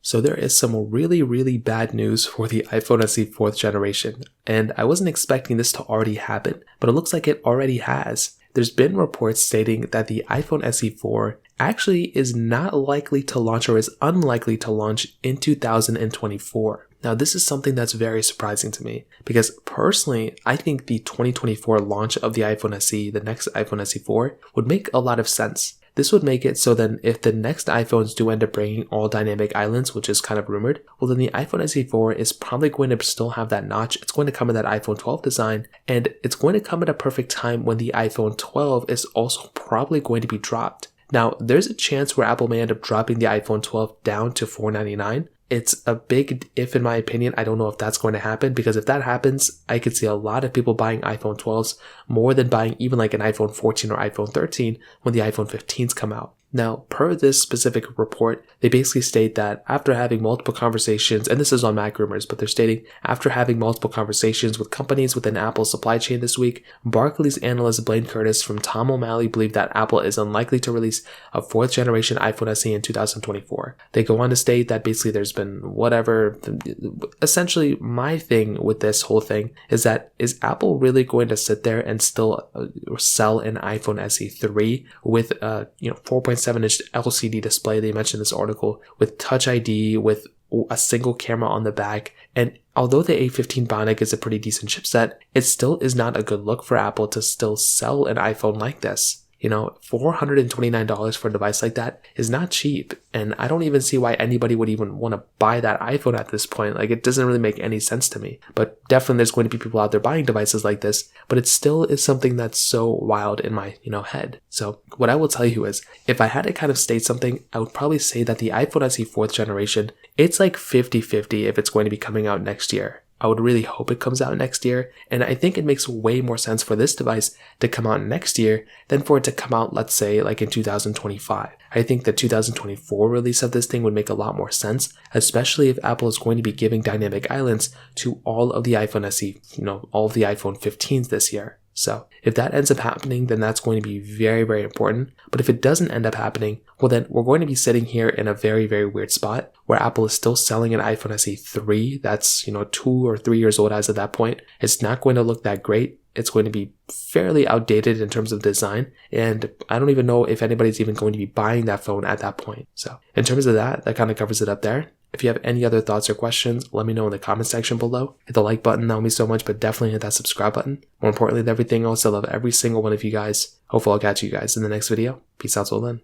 So there is some really bad news for the iPhone SE 4th generation, and I wasn't expecting this to already happen, but it looks like it already has. There's been reports stating that the iPhone SE 4 actually is not likely to launch or is unlikely to launch in 2024. Now this is something that's very surprising to me because personally I think the 2024 launch of the iPhone SE, the next iPhone SE 4, would make a lot of sense. This would make it so then if the next iPhones do end up bringing all dynamic islands, which is kind of rumored, well then the iPhone SE 4 is probably going to still have that notch. It's going to come in that iPhone 12 design, and it's going to come at a perfect time when the iPhone 12 is also probably going to be dropped. Now, there's a chance where Apple may end up dropping the iPhone 12 down to $499. It's a big if in my opinion. I don't know if that's going to happen, because if that happens, I could see a lot of people buying iPhone 12s more than buying even like an iPhone 14 or iPhone 13 when the iPhone 15s come out. Now, per this specific report, they basically state that after having multiple conversations, and this is on Mac Rumors, but they're stating, after having multiple conversations with companies within Apple's supply chain this week, Barclays analyst Blaine Curtis from Tom O'Malley believe that Apple is unlikely to release a 4th generation iPhone SE in 2024. They go on to state that basically there's been whatever. Essentially, my thing with this whole thing is that, is Apple really going to sit there and still sell an iPhone SE 3 with 4.7-inch LCD display? They mentioned in this article with Touch ID, with a single camera on the back, and although the A15 Bionic is a pretty decent chipset, it still is not a good look for Apple to still sell an iPhone like this. $429 for a device like that is not cheap, and I don't even see why anybody would even want to buy that iPhone at this point. Like, it doesn't really make any sense to me. But definitely there's going to be people out there buying devices like this, but it still is something that's so wild in my, head. So what I will tell you is, if I had to kind of state something, I would probably say that the iPhone SE 4th generation, it's like 50-50 if it's going to be coming out next year. I would really hope it comes out next year, and I think it makes way more sense for this device to come out next year than for it to come out, let's say, like in 2025. I think the 2024 release of this thing would make a lot more sense, especially if Apple is going to be giving dynamic islands to all of the iPhone SE, all of the iPhone 15s this year. So if that ends up happening, then that's going to be very important. But if it doesn't end up happening, well then we're going to be sitting here in a very weird spot where Apple is still selling an iPhone SE 3 that's 2 or 3 years old as of that point. It's not going to look that great. It's going to be fairly outdated in terms of design, and I don't even know if anybody's even going to be buying that phone at that point. So in terms of that kind of covers it up there. If you have any other thoughts or questions, let me know in the comment section below. Hit the like button, that would mean so much, but definitely hit that subscribe button. More importantly than everything else, I love every single one of you guys. Hopefully I'll catch you guys in the next video. Peace out till then.